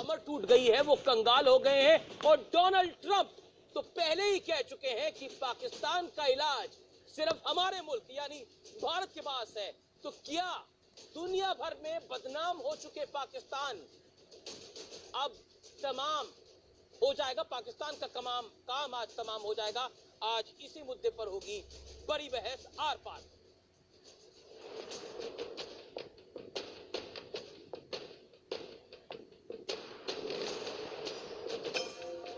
कमर टूट गई है, वो कंगाल हो गए हैं। और डोनाल्ड ट्रंप तो पहले ही कह चुके हैं कि पाकिस्तान का इलाज सिर्फ हमारे मुल्क यानी भारत के पास है। तो क्या दुनिया भर में बदनाम हो चुके पाकिस्तान अब तमाम हो जाएगा? पाकिस्तान का काम आज तमाम हो जाएगा। आज इसी मुद्दे पर होगी बड़ी बहस आर पार।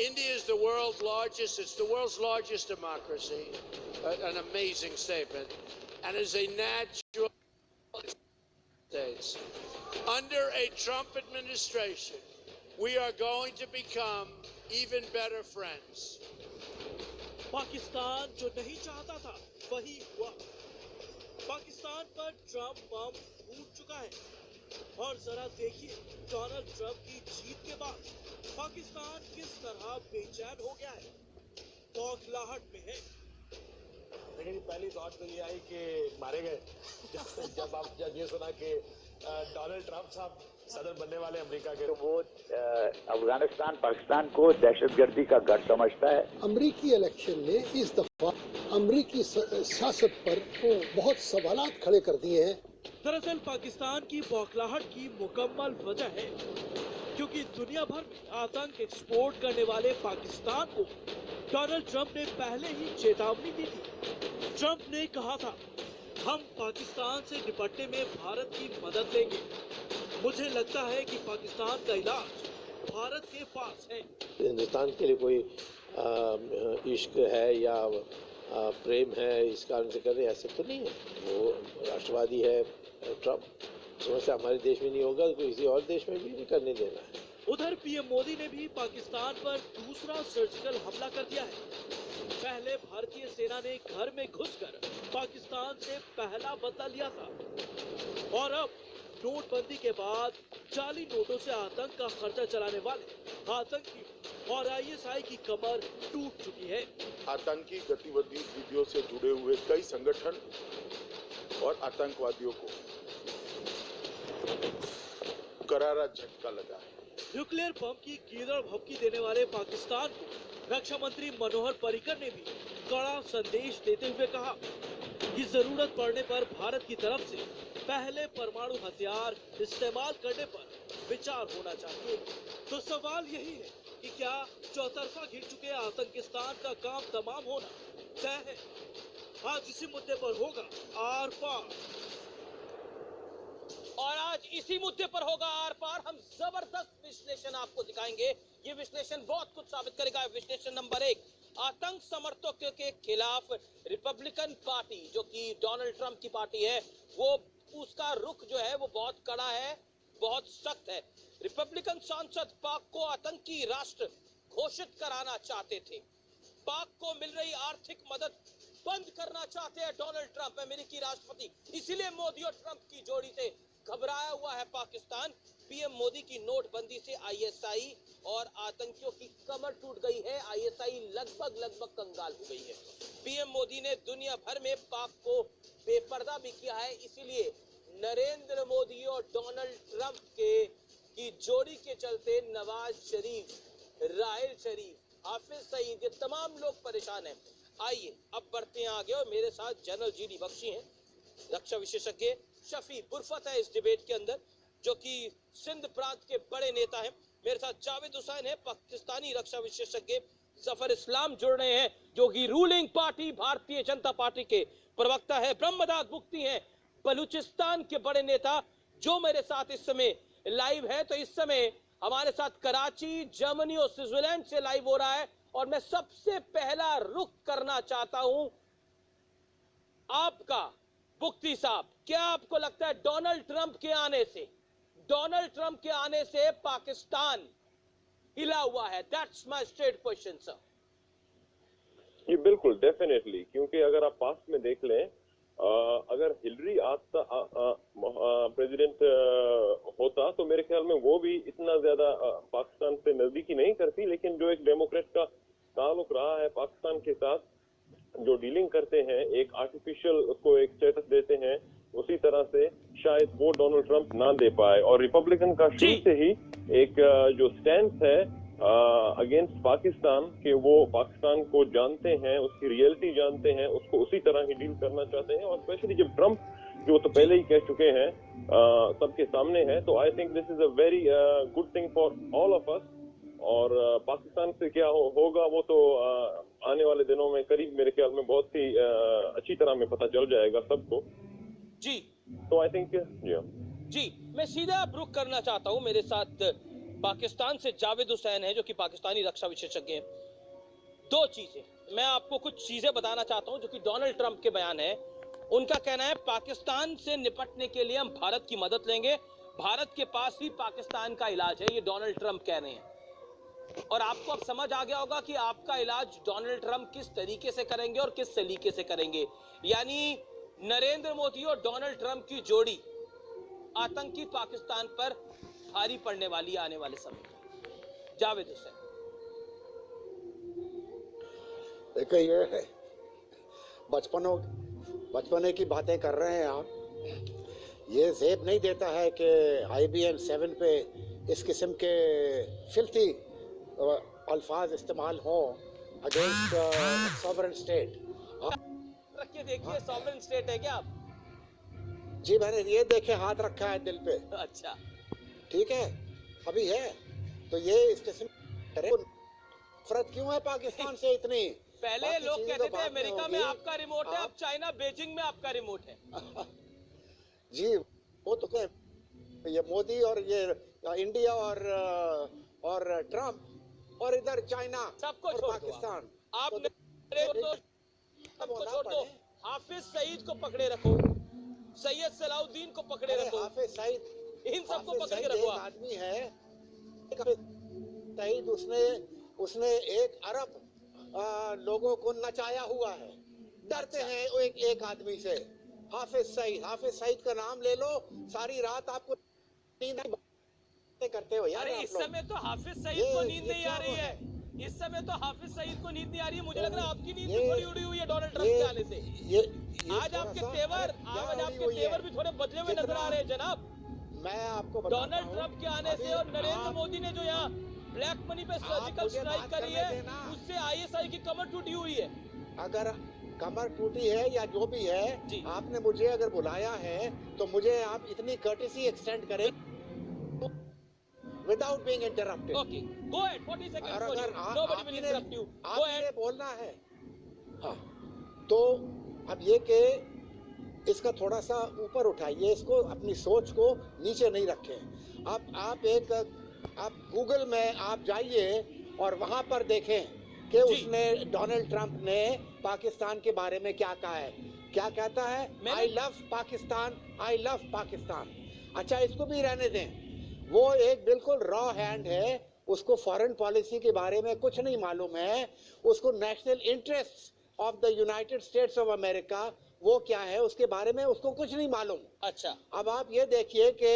India is the world's largest, it's the world's largest democracy, an amazing statement, and is a natural states. Under a Trump administration, we are going to become even better friends. Pakistan जो नहीं चाहता था वही हुआ। पाकिस्तान पर ट्रंप बम फूट चुका है और जरा देखिए डोनाल्ड ट्रंप की जीत के बाद पाकिस्तान किस तरह बेचैन हो गया है, बौखलाहट में है। लेकिन पहली बात तो ये आई कि मारे गए जब ये सुना कि डोनाल्ड ट्रंप साहब सदर बनने वाले अमेरिका के, तो वो अफगानिस्तान पाकिस्तान को दहशतगर्दी का गढ़ समझता है। अमेरिकी इलेक्शन ने इस दफा अमेरिकी सियासत पर बहुत सवालात खड़े कर दिए हैं। दरअसल पाकिस्तान की बौखलाहट की मुकम्मल वजह है क्योंकि दुनिया भर में आतंक एक्सपोर्ट करने वाले पाकिस्तान को डोनाल्ड ट्रंप ने पहले ही चेतावनी दी थी। ट्रंप ने कहा था, हम पाकिस्तान से निपटने में भारत की मदद लेंगे। मुझे लगता है कि पाकिस्तान का इलाज भारत के पास है। हिंदुस्तान के लिए कोई इश्क है या प्रेम है इस कारण से कर रहे, ऐसे तो नहीं है। वो राष्ट्रवादी है ट्रंप, समस्या हमारे देश में नहीं होगा तो किसी और देश में भी नहीं करने देना है। उधर पीएम मोदी ने भी पाकिस्तान पर दूसरा सर्जिकल हमला कर दिया है। पहले भारतीय सेना ने घर में घुसकर पाकिस्तान से पहला बदला लिया था और अब नोटबंदी के बाद जाली नोटों से आतंक का खर्चा चलाने वाले आतंकी और आईएसआई की कमर टूट चुकी है। आतंकी गतिविधियों से जुड़े हुए कई संगठन और आतंकवादियों को करारा झटका लगा है। न्यूक्लियर बम की कीदड़ भभकी देने वाले पाकिस्तान को रक्षा मंत्री मनोहर पर्रिकर ने भी कड़ा संदेश देते हुए कहा कि जरूरत पड़ने पर भारत की तरफ से पहले परमाणु हथियार इस्तेमाल करने पर विचार होना चाहिए। तो सवाल यही है कि क्या चौतरफा घिर चुके आतंकिस्तान का काम तमाम होना तय है? आज इसी मुद्दे पर होगा आर पार। और आज इसी मुद्दे पर होगा आर पार। हम जबरदस्त विश्लेषण आपको दिखाएंगे। ये विश्लेषण बहुत कुछ साबित करेगा। विश्लेषण नंबर 1, आतंक समर्थकों के खिलाफ रिपब्लिकन पार्टी जो कि डोनाल्ड ट्रंप की पार्टी है, वो उसका रुख जो है वो बहुत कड़ा है, बहुत सख्त है। रिपब्लिकन सांसद पाक को आतंकी राष्ट्र घोषित कराना चाहते थे। पाक को मिल रही आर्थिक मदद बंद करना चाहते हैं डोनाल्ड ट्रंप, अमेरिकी राष्ट्रपति। इसीलिए मोदी और ट्रंप की जोड़ी से घबराया हुआ है पाकिस्तान। पीएम मोदी की नोटबंदी से आईएसआई और आतंकियों की कमर टूट गई है। आईएसआई लगभग कंगाल हो गई है। पीएम मोदी ने दुनिया भर में पाक को बेपर्दा भी किया है। इसीलिए नरेंद्र मोदी और डोनाल्ड ट्रंप की जोड़ी के चलते नवाज शरीफ, राहिल शरीफ, हाफिज सईद, ये तमाम लोग परेशान हैं। आइए अब बढ़ते हैं आगे और मेरे साथ जनरल जीडी बख्शी हैं, रक्षा विशेषज्ञ। शफी बुरफत है इस डिबेट के अंदर जो कि सिंध प्रांत के बड़े नेता हैं। मेरे साथ जावेद हुसैन है, पाकिस्तानी रक्षा विशेषज्ञ। जफर इस्लाम जुड़ रहे हैं जो कि ruling party Bharatiya Janata party के प्रवक्ता है। ब्रह्मदास मुफ्ती हैं, बलूचिस्तान के बड़े नेता, जो मेरे साथ इस समय लाइव है। तो इस समय हमारे साथ कराची, जर्मनी और स्विट्जरलैंड से लाइव हो रहा है। और मैं सबसे पहला रुख करना चाहता हूं आपका, मुफ्ती साहब, क्या आपको लगता है डोनाल्ड ट्रंप के आने से पाकिस्तान हिला हुआ है? That's my straight question sir. ये बिल्कुल डेफिनेटली, क्योंकि अगर आप पास्ट में देख लें, अगर हिलरी प्रेसिडेंट होता तो मेरे ख्याल में वो भी इतना ज्यादा पाकिस्तान से नजदीकी नहीं करती। लेकिन जो एक डेमोक्रेट का ताल्लुक रहा है पाकिस्तान के साथ, जो डीलिंग करते हैं, एक आर्टिफिशियल उसको एक स्टेटस देते हैं उसी तरह से शायद वो डोनाल्ड ट्रंप ना दे पाए। और रिपब्लिकन का शुरू से ही एक जो स्टैंड है अगेंस्ट पाकिस्तान के, वो पाकिस्तान को जानते हैं, उसकी रियलिटी जानते हैं, उसको उसी तरह ही डील करना चाहते हैं। और स्पेशली जब ट्रंप जो तो पहले ही कह चुके हैं सबके सामने है, तो I think this is a very good thing for all of us. और पाकिस्तान से क्या होगा वो तो आने वाले दिनों में करीब मेरे ख्याल में बहुत ही अच्छी तरह में पता चल जाएगा सबको जी। तो आई थिंक जी मैं सीधा रुख करना चाहता हूं, मेरे साथ पाकिस्तान से जावेद हुसैन है जो कि पाकिस्तानी रक्षा विशेषज्ञ हैं। दो चीजें मैं आपको कुछ चीजें बताना चाहता हूं जो कि डोनाल्ड ट्रंप के बयान है। उनका कहना है पाकिस्तान से निपटने के लिए हम भारत की मदद लेंगे, भारत के पास ही पाकिस्तान का इलाज है, ये डोनाल्ड ट्रंप कह रहे हैं। और आपको अब समझ आ गया होगा कि आपका इलाज डोनाल्ड ट्रंप किस तरीके से करेंगे और किस सलीके से करेंगे। यानी नरेंद्र मोदी और डोनाल्ड ट्रंप की जोड़ी आतंकी पाकिस्तान पर भारी पड़ने वाली आने वाले समय में। जावेद हुसैन। देखिए ये बचपने की बातें कर रहे हैं आप। ये जेब नहीं देता है कि IBM 7 पे इस किस्म के फिल्थी अल्फाज इस्तेमाल हो अगेंस्ट सॉवरेन स्टेट। रखिए देखिए सॉवरेन स्टेट है क्या आप? जी मैंने ये देखे हाथ रखा है दिल पे। अच्छा ठीक है अभी है तो ये इस किस्म नफरत क्यों है पाकिस्तान से इतनी? पहले लोग कहते थे अमेरिका में आपका रिमोट है, अब चाइना बीजिंग में आपका रिमोट है। जी वो तो क्या ये मोदी और ये इंडिया और ट्रम्प और इधर चाइना सबको और छोड़ पाकिस्तान आप तो सबको छोड़ दो। हाफिज सईद को पकड़े रखो, सैयद सलाउद्दीन को पकड़े रखो, हाफिज सईद इन सबको पकड़ के रखो। आदमी है सईद, उसने 1 अरब लोगों को नचाया हुआ है। डरते हैं एक आदमी से। हाफिज सईद का नाम ले लो, सारी रात आपको नींद नहीं करते हो यार। अरे इस समय तो हाफिज सईद को नींद नहीं आ रही है, इस समय तो हाफिज सईद को नींद नहीं आ रही है। मुझे लग रहा है आपकी नींद थोड़ी उड़ी हुई है डोनाल्ड ट्रंप के आने से। आज आपके तेवर भी थोड़े बदले हुए नजर आ रहे हैं जनाब। मैं आपको डोनाल्ड ट्रंप के आने से और नरेंद्र मोदी ने जो यहाँ ब्लैक मनी पे सर्जिकल स्ट्राइक करी है, उससे ISI की कमर टूटी हुई है। अगर कमर टूटी है या जो भी है, आपने मुझे अगर बुलाया है तो मुझे आप इतनी कर्टेसी एक्सटेंड करें without being interrupted. Okay go ahead 40 seconds for you, nobody will interrupt you, go ahead. बोलना है हाँ तो अब ये कि इसका थोड़ा सा ऊपर उठाइए, इसको अपनी सोच को नीचे नहीं रखें। आप गूगल में आप जाइए और वहां पर देखें कि उसने डोनाल्ड ट्रंप ने पाकिस्तान के बारे में क्या कहा है। क्या कहता है? I love Pakistan. अच्छा इसको भी रहने दें, वो एक बिल्कुल रॉ हैंड है, उसको फॉरेन पॉलिसी के बारे में कुछ नहीं मालूम है, उसको national interest of the United states of America वो क्या है उसके बारे में उसको कुछ नहीं मालूम। अच्छा अब आप ये देखिए कि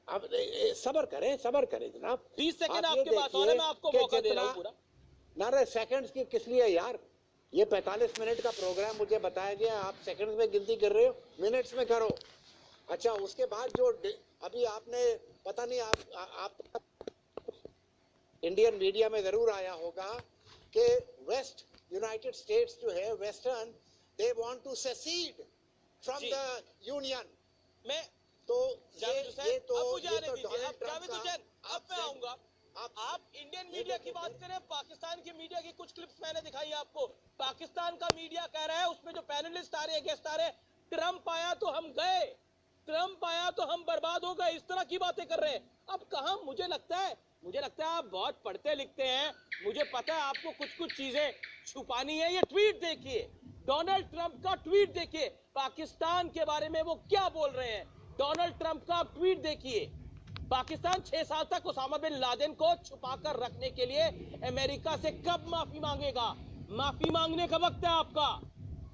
अब सबर करें जनाब। 30 सेकंड आपके पास और है, मैं आपको मौका दे रहा हूं पूरा। ना सेकंड्स की किस लिए यार, ये 45 मिनट का प्रोग्राम मुझे बताया गया, आप सेकंड्स में गिनती कर रहे हो, मिनट्स में करो। अच्छा उसके बाद जो अभी आपने पता नहीं आप इंडियन मीडिया में जरूर आया होगा कि वेस्ट यूनाइटेड स्टेट्स जो है western, they want to secede from the union में। तो ये तो अब मैं आऊंगा। आप इंडियन मीडिया की बात करें, पाकिस्तान की मीडिया की कुछ क्लिप्स मैंने दिखाई आपको। पाकिस्तान का मीडिया कह रहा है, उसमें जो पैनलिस्ट आ रहे हैं, गेस्ट आ रहे हैं, ट्रंप आया तो हम गए, ट्रंप आया तो हम बर्बाद हो गए, इस तरह की बातें कर रहे हैं। अब कहां, मुझे लगता है आप बहुत पढ़ते लिखते हैं, मुझे पता है आपको कुछ चीजें छुपानी है। ये ट्वीट देखिए, डोनाल्ड ट्रंप का ट्वीट देखिए, पाकिस्तान के बारे में वो क्या बोल रहे हैं। डोनाल्ड ट्रंप का ट्वीट देखिए, पाकिस्तान 6 साल तक ओसामा बिन लादेन को छुपाकर रखने के लिए अमेरिका से कब माफी मांगेगा? माफी मांगने का वक्त है आपका।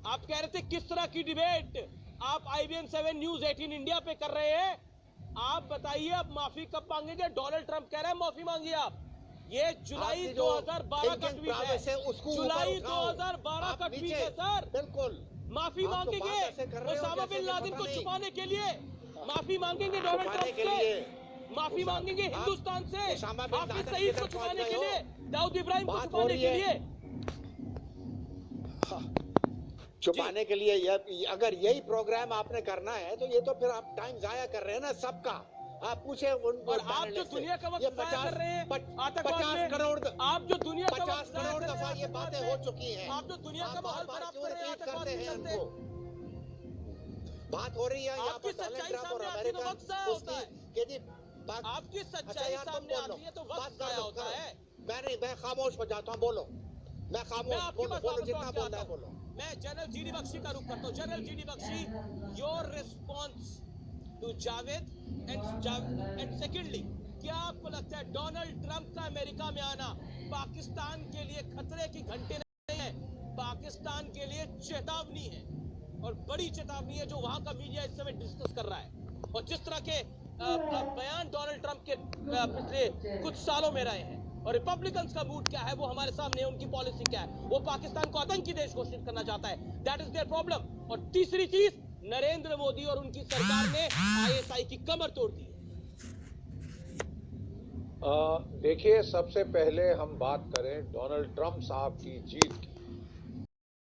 आप कह रहे थे किस तरह की डिबेट आप IBM 7 न्यूज 18 इंडिया पे कर रहे हैं, आप बताइए अब माफी कब मांगेंगे? डोनाल्ड ट्रंप कह रहे हैं माफी मांगिए आप। ये जुलाई 2012 का ट्वीट है, जुलाई 2012 का ट्वीट है सर। बिल्कुल माफी आप तो मांगेंगे बात ऐसे कर रहे हो ओसामा जैसे बिन कि लादेन पता को नहीं। छुपाने के लिए, माफी मांगेंगे डोनाल्ड छुपाने ट्रंप के से, लिए माफी मांगेंगे आप हिंदुस्तान से, ओसामा बिन हाफिज लादेन सईद किधर को छुपाने पहुंच के गए लिए, हो? दाऊद इब्राहिम को बात हो छुपाने रही के है। लिए। छुपाने के लिए अगर यही प्रोग्राम आपने करना है तो ये तो फिर आप टाइम जाया कर रहे हैं ना सबका। आप पूछे उन और आप जो दुनिया का वक्त ये जाया कर रहे हैं आतंकवाद 50 में, करोड़ आप जो दुनिया का 50 वक्त जाया करोड़ कर रहे हैं दफा ये आतंकवाद बातें में, हो चुकी हैं। आप जो दुनिया का आप माहौल बार-बार खराब क्यों कर रहे हैं रिपीट आतंकवाद करते के हैं चलते, इनको? बात हो रही है यहाँ आपकी पर डोनाल्ड सच्चाई ट्रंप और सामने आती है तो अमेरिका वक्त जाया होता है। कि जी आपकी अच्छा सच्चाई यार तुम सामने बोलो, आती है तो बात वक्त कर जाया लो, होता करो। है। मैं खामोश हो जाता हूँ, बोलो। मैं खामोश, मैं आपके बोलो पास बोलो वापस जितना लौट के बोलना आता है बोलो। हूं। मैं जनरल जीडी बख्शी का रुख करता हूं। General GD Bakshi, your response to Javed and secondly, क्या आपको लगता है डोनाल्ड ट्रंप का अमेरिका में आना पाकिस्तान के लिए खतरे की घंटी नहीं है, पाकिस्तान के लिए चेतावनी है, और बड़ी चेतावनी है जो वहां का मीडिया इस समय डिस्कस कर रहा है। और जिस तरह के बयान डोनाल्ड ट्रंप के पिछले कुछ सालों में रहे हैं, और रिपब्लिकन्स का मूड क्या है वो हमारे सामने है, उनकी पॉलिसी क्या है। वो पाकिस्तान को आतंकी देश घोषित करना चाहता है, दैट इज देयर प्रॉब्लम। और तीसरी चीज, नरेंद्र मोदी और उनकी सरकार ने आईएसआई की कमर तोड़ दी है। देखिए, सबसे पहले हम बात करें डोनाल्ड ट्रंप साहब की जीत की।